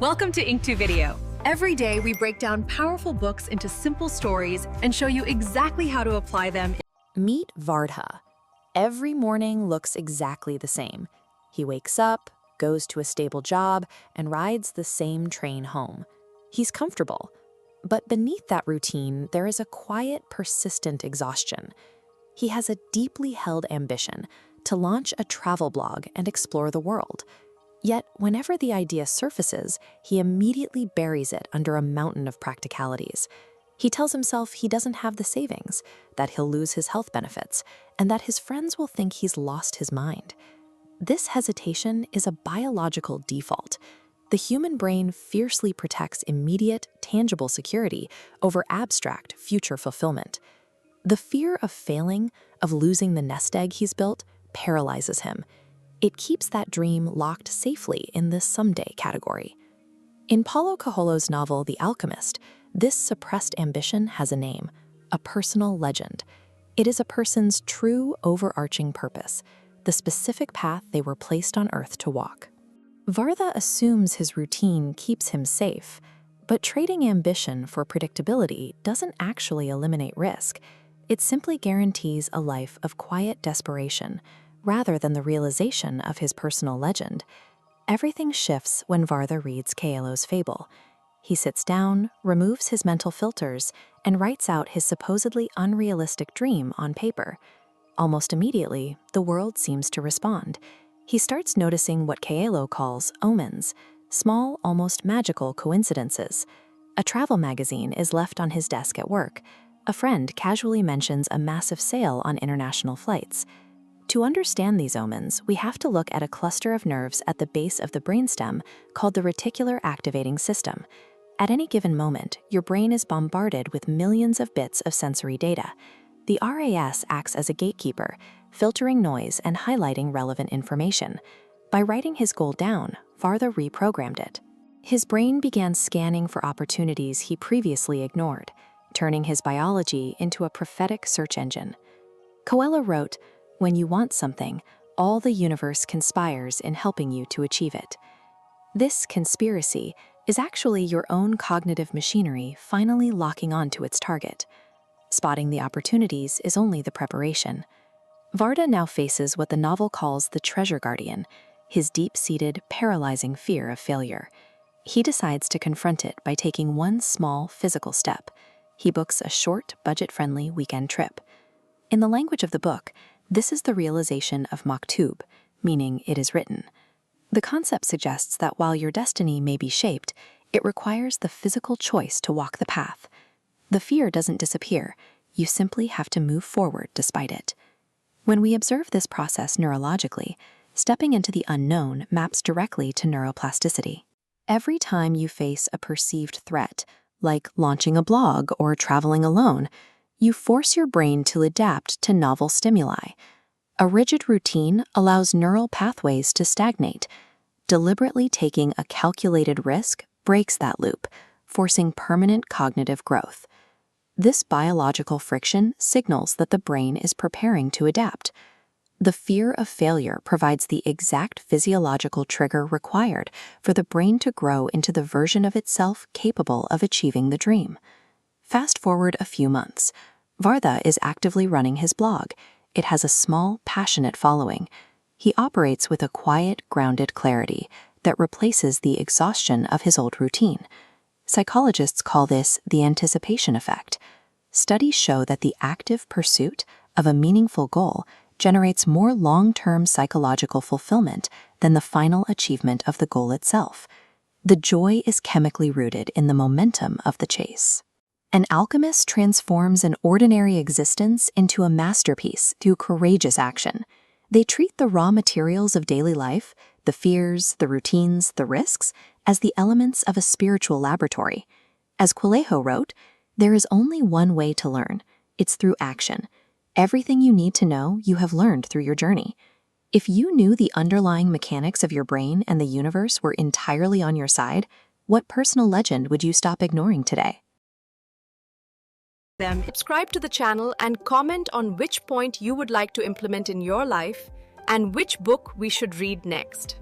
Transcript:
Welcome to Ink2 Video. Every day we break down powerful books into simple stories and show you exactly how to apply them. Meet Vardha. Every morning looks exactly the same. He wakes up, goes to a stable job, and rides the same train home. He's comfortable. But beneath that routine, there is a quiet, persistent exhaustion. He has a deeply held ambition to launch a travel blog and explore the world. Yet, whenever the idea surfaces, he immediately buries it under a mountain of practicalities. He tells himself he doesn't have the savings, that he'll lose his health benefits, and that his friends will think he's lost his mind. This hesitation is a biological default. The human brain fiercely protects immediate, tangible security over abstract, future fulfillment. The fear of failing, of losing the nest egg he's built, paralyzes him. It keeps that dream locked safely in the someday category. In Paulo Coelho's novel, The Alchemist, this suppressed ambition has a name, a personal legend. It is a person's true overarching purpose, the specific path they were placed on Earth to walk. Vardha assumes his routine keeps him safe, but trading ambition for predictability doesn't actually eliminate risk. It simply guarantees a life of quiet desperation, rather than the realization of his personal legend. Everything shifts when Vardha reads Coelho's Fable. He sits down, removes his mental filters, and writes out his supposedly unrealistic dream on paper. Almost immediately, the world seems to respond. He starts noticing what Coelho calls omens, small, almost magical coincidences. A travel magazine is left on his desk at work. A friend casually mentions a massive sale on international flights. To understand these omens, we have to look at a cluster of nerves at the base of the brainstem called the reticular activating system. At any given moment, your brain is bombarded with millions of bits of sensory data. The RAS acts as a gatekeeper, filtering noise and highlighting relevant information. By writing his goal down, Vardha reprogrammed it. His brain began scanning for opportunities he previously ignored, turning his biology into a prophetic search engine. Coelho wrote, "When you want something, all the universe conspires in helping you to achieve it." This conspiracy is actually your own cognitive machinery finally locking onto its target. Spotting the opportunities is only the preparation. Vardha now faces what the novel calls the treasure guardian, his deep-seated, paralyzing fear of failure. He decides to confront it by taking one small physical step. He books a short, budget-friendly weekend trip. In the language of the book, this is the realization of maktub, meaning it is written. The concept suggests that while your destiny may be shaped, it requires the physical choice to walk the path. The fear doesn't disappear. You simply have to move forward despite it. When we observe this process neurologically, stepping into the unknown maps directly to neuroplasticity. Every time you face a perceived threat, like launching a blog or traveling alone, you force your brain to adapt to novel stimuli. A rigid routine allows neural pathways to stagnate. Deliberately taking a calculated risk breaks that loop, forcing permanent cognitive growth. This biological friction signals that the brain is preparing to adapt. The fear of failure provides the exact physiological trigger required for the brain to grow into the version of itself capable of achieving the dream. Fast forward a few months. Vardha is actively running his blog. It has a small, passionate following. He operates with a quiet, grounded clarity that replaces the exhaustion of his old routine. Psychologists call this the anticipation effect. Studies show that the active pursuit of a meaningful goal generates more long-term psychological fulfillment than the final achievement of the goal itself. The joy is chemically rooted in the momentum of the chase. An alchemist transforms an ordinary existence into a masterpiece through courageous action. They treat the raw materials of daily life, the fears, the routines, the risks, as the elements of a spiritual laboratory. As Coelho wrote, "There is only one way to learn. It's through action. Everything you need to know, you have learned through your journey." If you knew the underlying mechanics of your brain and the universe were entirely on your side, what personal legend would you stop ignoring today? Subscribe to the channel and comment on which point you would like to implement in your life and which book we should read next.